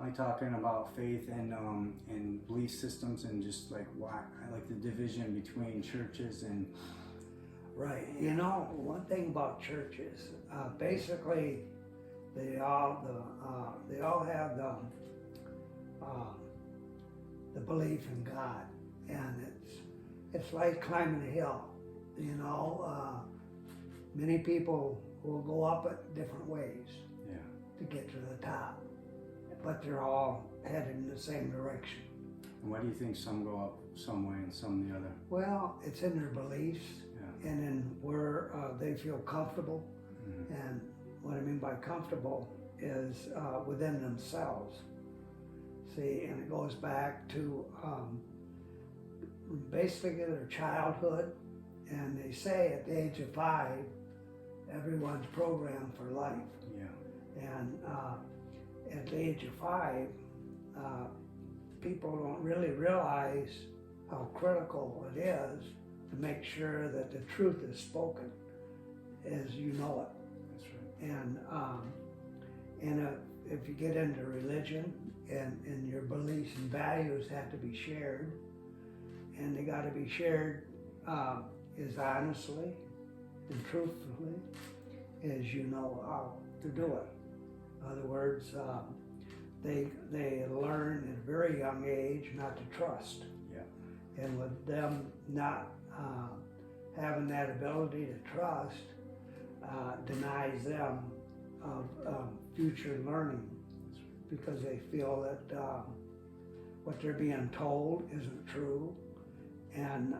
like talking about faith and belief systems and just like why I like the division between churches and. Right. You know, one thing about churches, basically, they all have the belief in God, and it's like climbing a hill. You know, many people will go up it different ways to get to the top, but they're all headed in the same direction. And why do you think some go up some way and some the other? Well, it's in their beliefs. And in where they feel comfortable. Mm-hmm. And what I mean by comfortable is within themselves. See, and it goes back to basically their childhood. And they say at the age of 5, everyone's programmed for life. Yeah. And at the age of 5, people don't really realize how critical it is to make sure that the truth is spoken as you know it. That's right. And if you get into religion and your beliefs and values have to be shared, and they got to be shared as honestly and truthfully as you know how to do it. In other words, they learn at a very young age not to trust. Yeah. And with them not having that ability to trust denies them of future learning, because they feel that what they're being told isn't true, and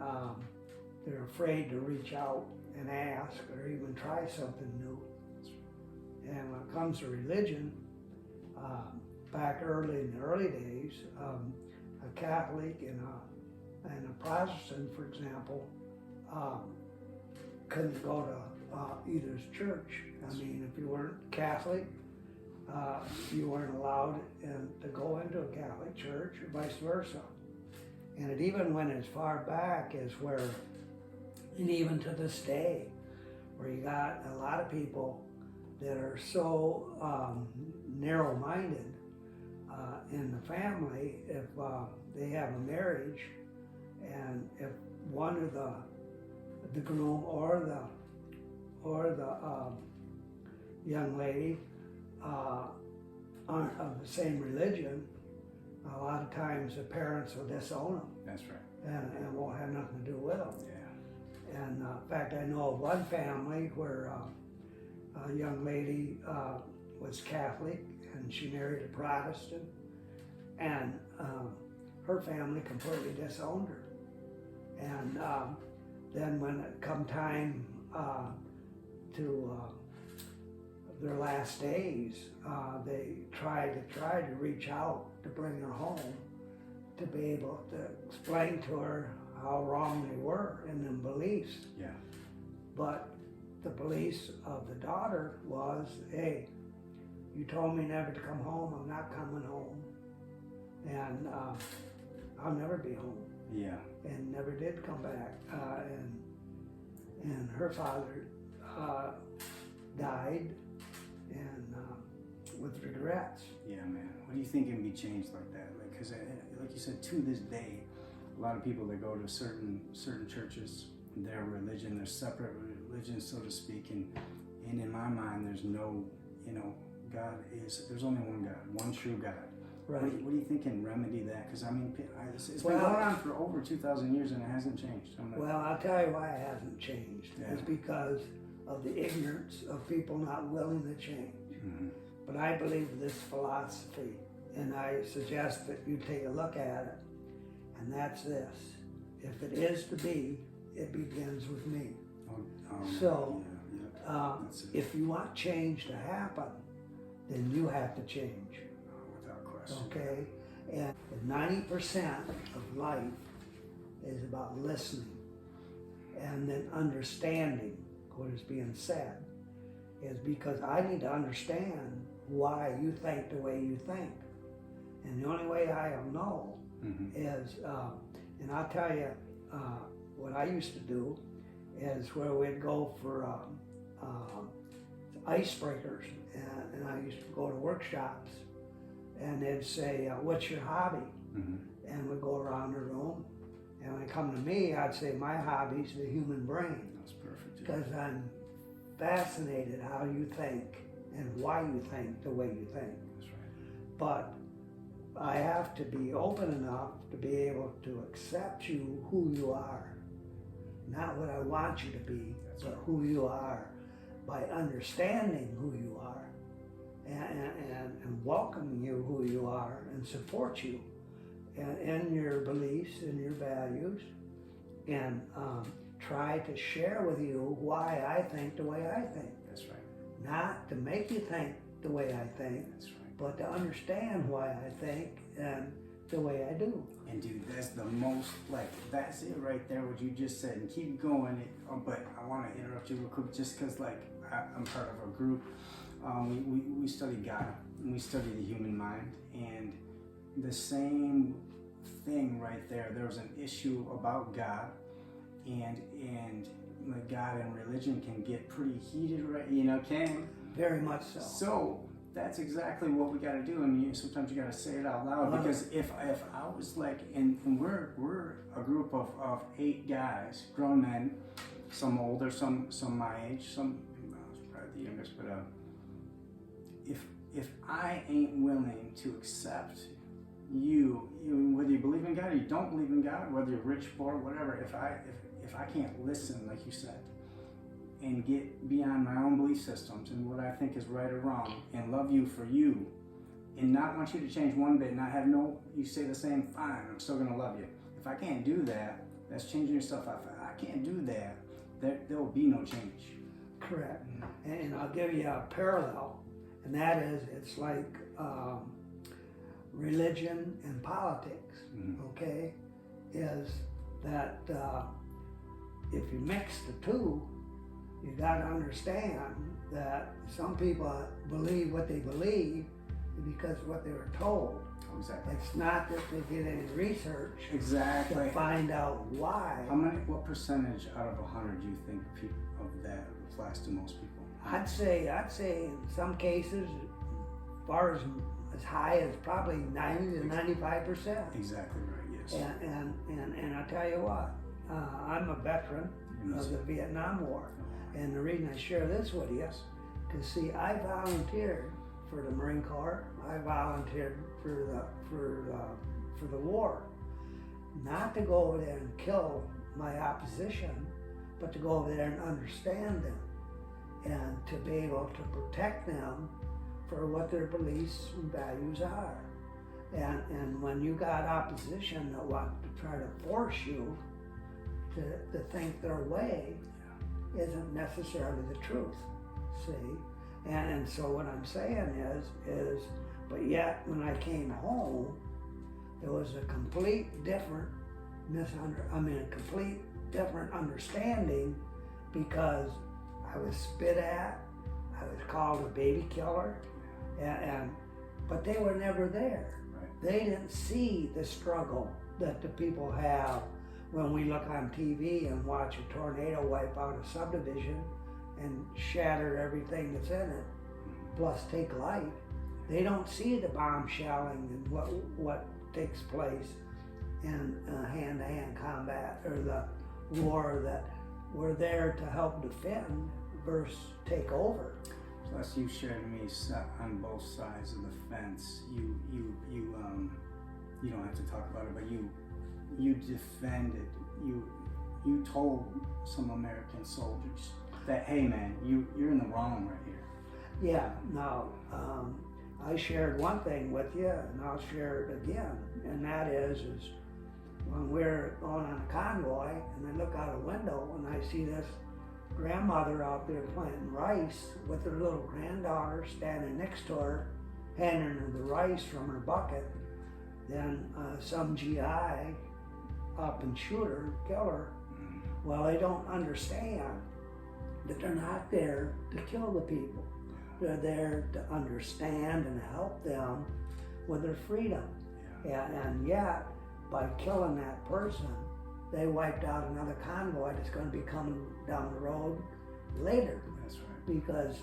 they're afraid to reach out and ask or even try something new. And when it comes to religion, back in the early days, a Catholic and a Protestant, for example, couldn't go to either's church. I mean, if you weren't Catholic, you weren't allowed to go into a Catholic church, or vice versa. And it even went as far back as where, and even to this day, where you got a lot of people that are so narrow-minded in the family, if they have a marriage, and if one of the groom or the young lady aren't of the same religion, a lot of times the parents will disown them. That's right. And won't have nothing to do with them. Yeah. And in fact, I know of one family where a young lady was Catholic and she married a Protestant, and her family completely disowned her. And then when it come time to their last days, they tried to reach out to bring her home, to be able to explain to her how wrong they were in their beliefs. Yeah. But the beliefs of the daughter was, hey, you told me never to come home, I'm not coming home. And I'll never be home. Yeah. And never did come back. And her father died, and with regrets. Yeah, man. What do you think can be changed like that? Like, because like you said, to this day, a lot of people that go to certain churches, their religion, their separate religion, so to speak, and in my mind, there's no, there's only one God, one true God. Right. What do you think can remedy that? Because I mean, it's been going on for over 2,000 years and it hasn't changed. Well, I'll tell you why it hasn't changed. Yeah. It's because of the ignorance of people not willing to change. Mm-hmm. But I believe this philosophy, and I suggest that you take a look at it, and that's this: if it is to be, it begins with me. So, if you want change to happen, then you have to change. Without question. Okay? And 90% of life is about listening and then understanding what is being said. Is because I need to understand why you think the way you think. And the only way I'll know is, and I'll tell you, what I used to do is where we'd go for icebreakers, and I used to go to workshops, and they'd say, what's your hobby? Mm-hmm. And we'd go around the room, and when they come to me, I'd say my hobby's the human brain. That's perfect. Because I'm fascinated how you think and why you think the way you think. That's right. But I have to be open enough to be able to accept you who you are. Not what I want you to be, That's but right. who you are, by understanding who you are and welcoming you who you are and support you in your beliefs and your values, and try to share with you why I think the way I think. That's right. Not to make you think the way I think, That's right. but to understand why I think and the way I do. And dude, that's the most, like, that's it right there, what you just said, and keep going. But I want to interrupt you real quick, just because, like, I'm part of a group. We study God, and we study the human mind, and the same thing right there. There was an issue about God, and like, God and religion can get pretty heated, right? You know, can. Very much so. So that's exactly what we got to do, and sometimes you got to say it out loud, because if I was like, and we're a group of 8 guys, grown men, some older, some my age, some I was probably the youngest, but if I ain't willing to accept you, whether you believe in God or you don't believe in God, whether you're rich, poor, whatever, if I can't listen, like you said, and get beyond my own belief systems and what I think is right or wrong, and love you for you, and not want you to change one bit, not have you say the same, fine, I'm still gonna love you. If I can't do that, that's changing yourself. If I can't do that, there will be no change. Correct. And I'll give you a parallel, and that is, it's like religion and politics, okay? Is that if you mix the two, you got to understand that some people believe what they believe because of what they were told. Exactly. It's not that they did any research Exactly. to find out why. What percentage out of 100 do you think of that applies to most people? I'd say in some cases, as far as high as probably 90 to 95%. Exactly right. Yes. And I'll tell you what, I'm a veteran of the Vietnam War, and the reason I share this with you, because see, I volunteered for the Marine Corps. I volunteered for the war, not to go over there and kill my opposition, but to go over there and understand them, and to be able to protect them for what their beliefs and values are. And when you got opposition that want to try to force you to think their way, isn't necessarily the truth, see? And so what I'm saying is, but yet when I came home, there was a complete different understanding, because I was spit at, I was called a baby killer, but they were never there. Right. They didn't see the struggle that the people have when we look on TV and watch a tornado wipe out a subdivision and shatter everything that's in it, plus take life. They don't see the bomb shelling and what takes place in hand-to-hand combat, or the war that we're there to help defend versus take over. Plus, you shared to me on both sides of the fence. You don't have to talk about it, but you defended. You told some American soldiers that, hey man, you're in the wrong right here. Yeah. Now, I shared one thing with you, and I'll share it again, and that is when we're going on a convoy, and I look out a window and I see this grandmother out there planting rice with her little granddaughter standing next to her, handing her the rice from her bucket. Then some GI up and shoot her, kill her. Well, they don't understand that they're not there to kill the people. They're there to understand and help them with their freedom. And yet, by killing that person, they wiped out another convoy that's going to be coming down the road later. That's right. Because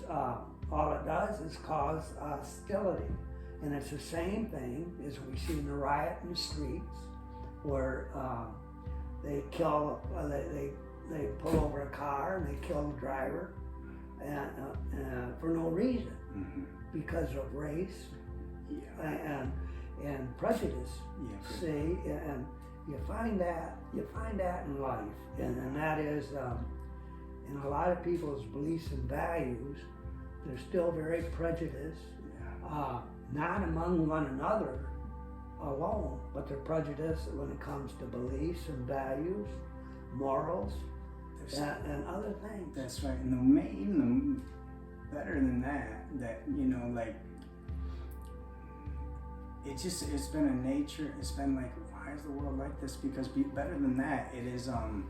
all it does is cause hostility. And it's the same thing as we see in the riot in the streets, where they kill, they pull over a car and they kill the driver and, for no reason, because of race and prejudice. See, and you find that in life, and that is in a lot of people's beliefs and values. They're still very prejudiced, not among one another alone, but they're prejudiced when it comes to beliefs and values, morals, and other things. That's right. And even better than that, you know, like, it's been a nature, it's been like, why is the world like this? Because better than that, it is, I'm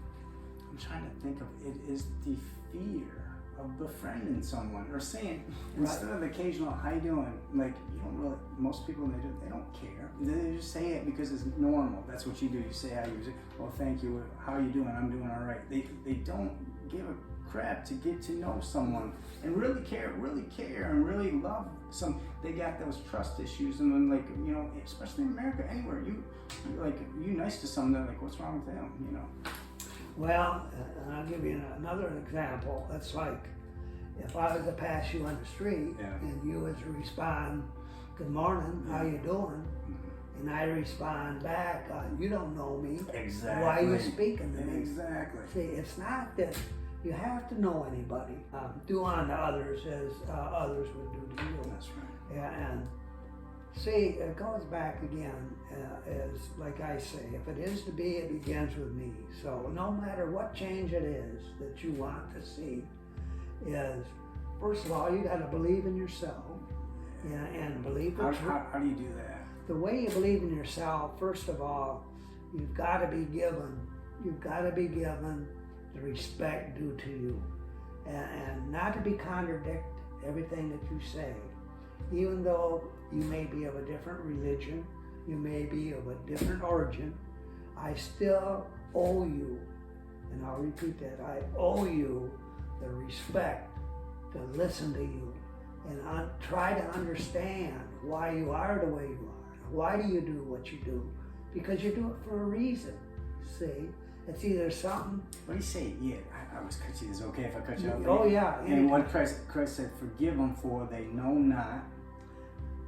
trying to think of, it is the fear of befriending someone, or saying, instead of the occasional, how you doing? Like, you don't really, most people, they don't care. They just say it because it's normal. That's what you do. You say how you, well, thank you, how you doing? I'm doing all right. They don't give a crap to get to know someone and really care and really love some. They got those trust issues, and then, like, you know, especially in America, anywhere you nice to someone, they're like, what's wrong with them, you know? Well, and I'll give you another example. It's like if I was to pass you on the street and you was to respond, good morning, how you doing? And I respond back, you don't know me. Exactly. Why are you speaking to me? Exactly. See, it's not that you have to know anybody. Do unto others as others would do to you. That's right. Yeah, and see, it goes back again, as like I say, if it is to be, it begins with me. So no matter what change it is that you want to see, is first of all, you got to believe in yourself, and believe the truth. How do you do that? The way you believe in yourself, first of all, you've got to be given the respect due to you, and not to be contradict everything that you say. Even though you may be of a different religion, you may be of a different origin, I still owe you, and I'll repeat that, I owe you the respect to listen to you and try to understand why you are the way you are. Why do you do what you do? Because you do it for a reason, see? It's either something. What do you say? Yeah, I was cut you. Is it okay if I cut you off? Oh yeah. And what Christ said, forgive them, for they know not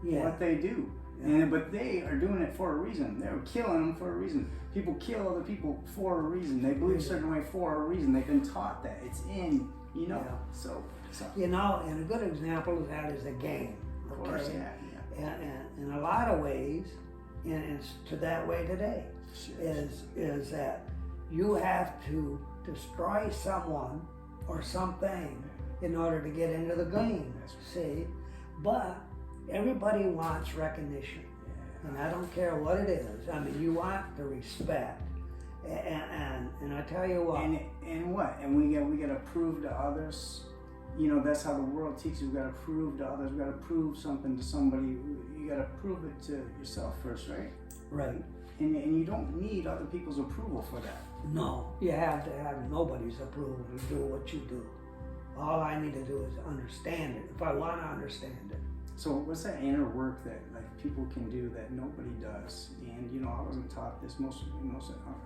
what they do. Yeah. But they are doing it for a reason. They're killing them for a reason. People kill other people for a reason. They believe a certain way for a reason. They've been taught that. It's in, you know. Yeah. So. You know, and a good example of that is a game. Of course, yeah. And in a lot of ways, and it's to that way today, is that you have to destroy someone or something in order to get into the game, see? But everybody wants recognition, and I don't care what it is. I mean, you want the respect, and I tell you what. And we got to prove to others. You know, that's how the world teaches. We've got to prove to others. We've got to prove something to somebody. You got to prove it to yourself first, right? Right. And you don't need other people's approval for that. No, you have to have nobody's approval to do what you do. All I need to do is understand it, if I want to understand it. So what's that inner work that, like, people can do that nobody does? And, you know, I wasn't taught this. Most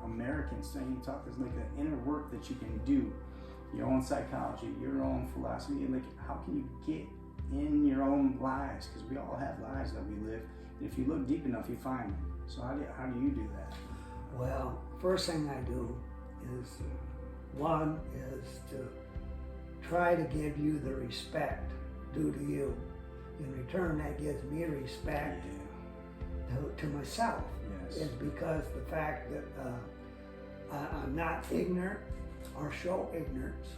Americans ain't taught this, like, the inner work that you can do. Your own psychology, your own philosophy, and, like, how can you get in your own lives? Because we all have lives that we live. And if you look deep enough, you find them. So how do you do that? Well, first thing I do is, one is to try to give you the respect due to you. In return, that gives me respect to myself. Yes. It's because the fact that I'm not ignorant or show ignorance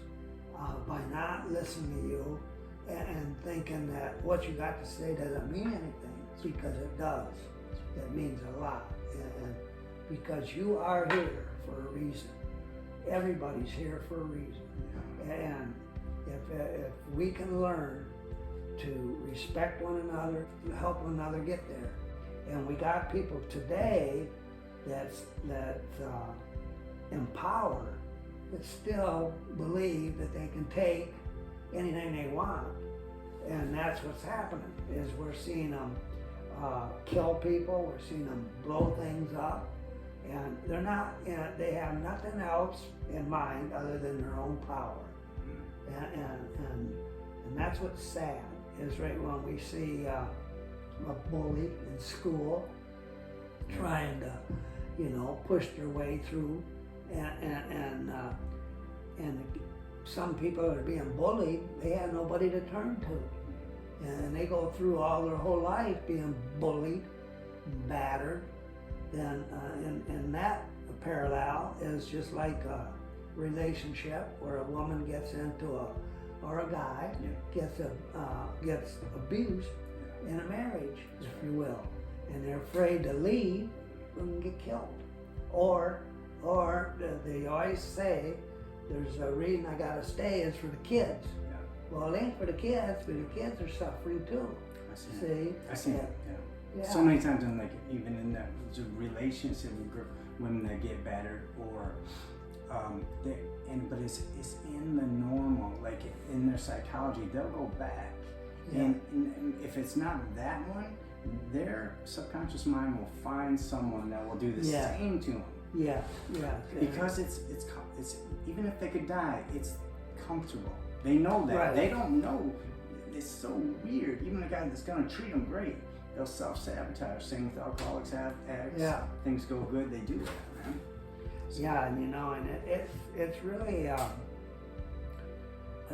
by not listening to you and thinking that what you got to say doesn't mean anything, because it does. It means a lot, and because you are here for a reason. Everybody's here for a reason, and if we can learn to respect one another, help one another get there, and we got people today that empower, that still believe that they can take anything they want, and that's what's happening. Is we're seeing them kill people. We're seeing them blow things up. And they're not, they have nothing else in mind other than their own power. And that's what's sad, is right when we see a bully in school trying to, push their way through, and some people are being bullied, they have nobody to turn to. And they go through all their whole life being bullied, battered. Then in that parallel is just like a relationship where a woman gets into or a guy gets abused in a marriage, if you will, and they're afraid to leave and get killed, or they always say there's a reason I gotta stay is for the kids. Well, it ain't for the kids, but the kids are suffering too. I see it. Yeah. So many times, even in that relationship with women that get battered, or but it's in the normal, like in their psychology, they'll go back, and if it's not that one, their subconscious mind will find someone that will do the same to them. Because it's even if they could die, it's comfortable. They know that. Right. They don't know. It's so weird. Even a guy that's gonna treat them great, they'll self-sabotage. Same with alcoholics, addicts. Things go good, they do that, man. So. And it's really a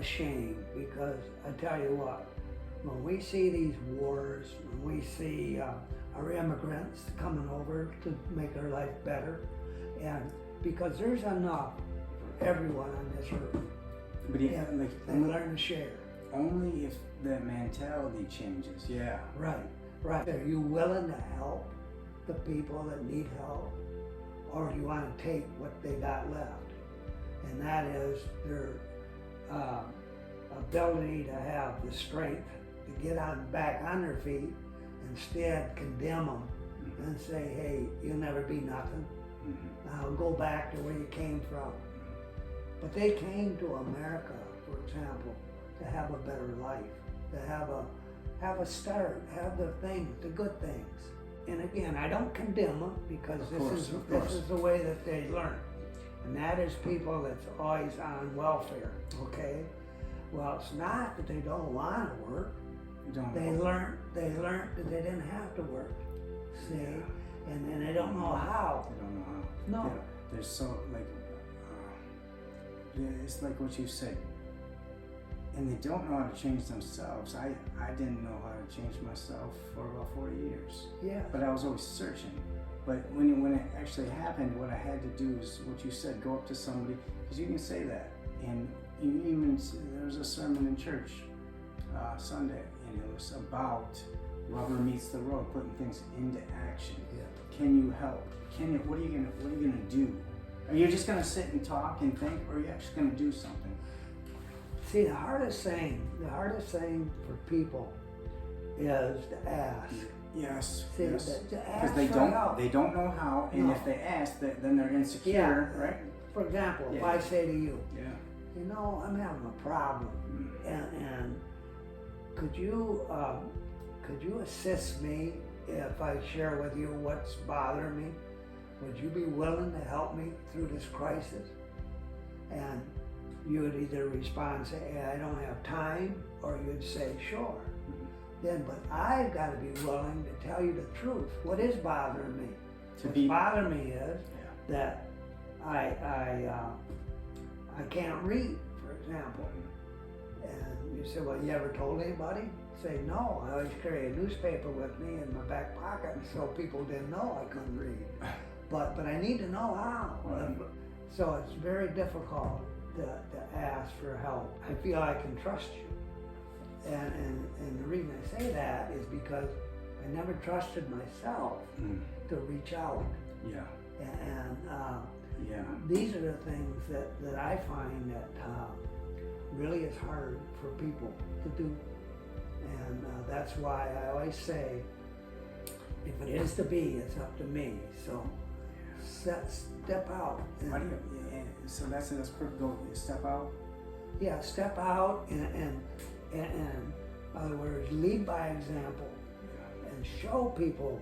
shame, because I tell you what, when we see these wars, when we see our immigrants coming over to make our life better, and because there's enough for everyone on this earth, but and learn to share. Only if that mentality changes. Right. Are you willing to help the people that need help, or do you want to take what they got left? And that is their ability to have the strength to get back on their feet, instead condemn them and say, hey, you'll never be nothing. Now go back to where you came from. But they came to America, for example, to have a better life, to have a start, have the good things. And again, I don't condemn them, because this is the way that they learn. And that is people that's always on welfare, okay? Well, it's not that they don't want to work. They learned that they didn't have to work, see? And they don't know how. They don't know how. No. Yeah, there's so, it's like what you said. And they don't know how to change themselves. I didn't know how to change myself for about 40 years. Yeah. But I was always searching. But when it actually happened, what I had to do is what you said, go up to somebody, because you can say that. And there was a sermon in church Sunday, and it was about rubber meets the road, putting things into action. Yeah. Can you help? What are you gonna do? Are you just gonna sit and talk and think, or are you actually gonna do something? See, the hardest thing for people is to ask. Yes. See, yes. To ask Because help. they don't know how, and if they ask, then they're insecure, right? For example, if I say to you, yeah, I'm having a problem, and could you assist me if I share with you what's bothering me? Would you be willing to help me through this crisis? And you would either respond and say, hey, I don't have time, or you'd say, sure. Then, but I've got to be willing to tell you the truth. What is bothering me? What's bothering me is that I can't read, for example. And you say, well, you ever told anybody? Say, no, I always carry a newspaper with me in my back pocket, so people didn't know I couldn't read. But I need to know how. So it's very difficult to ask for help. I feel I can trust you. And the reason I say that is because I never trusted myself to reach out. Yeah. And these are the things that I find that really is hard for people to do. And that's why I always say, if it is to be, it's up to me. So step out. So that's pretty good. Step out. Yeah, step out and in other words, lead by example, and and show people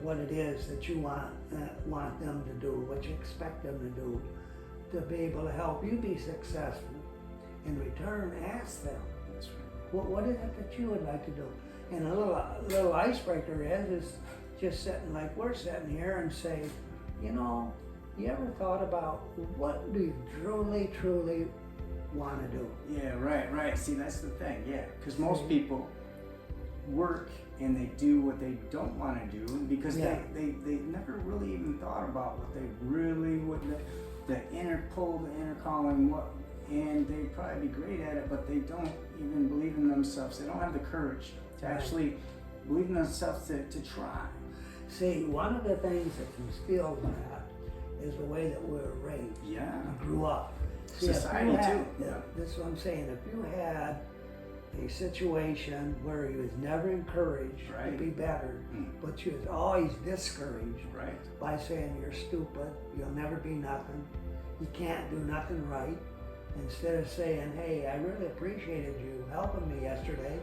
what it is that you want them to do, what you expect them to do, to be able to help you be successful. In return, ask them, That's right. what is it that you would like to do? And a little icebreaker is just sitting like we're sitting here and say, you know, you ever thought about what do you truly want to do? Yeah, right. See, that's the thing, yeah. Because most people work and they do what they don't want to do because Yeah. they never really even thought about what they really would, the inner pull, the inner calling, and they'd probably be great at it, but they don't even believe in themselves. They don't have the courage to actually believe in themselves to try. See, one of the things that instills that is the way that we were raised. Yeah. We grew up. See, Society too. Yeah, this is what I'm saying. If you had a situation where you was never encouraged to Right. be better, but you was always discouraged Right. by saying you're stupid, you'll never be nothing, you can't do nothing right, instead of saying, hey, I really appreciated you helping me yesterday,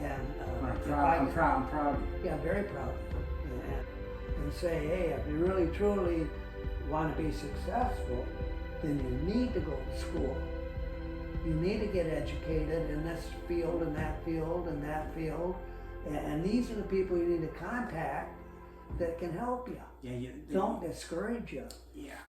and I'm if proud. I I'm could- proud of you. Yeah, I'm very proud of you. And say, hey, if you really truly want to be successful, then you need to go to school. You need to get educated in this field and that field and that field. And these are the people you need to contact that can help you. Yeah. Don't discourage you. Yeah.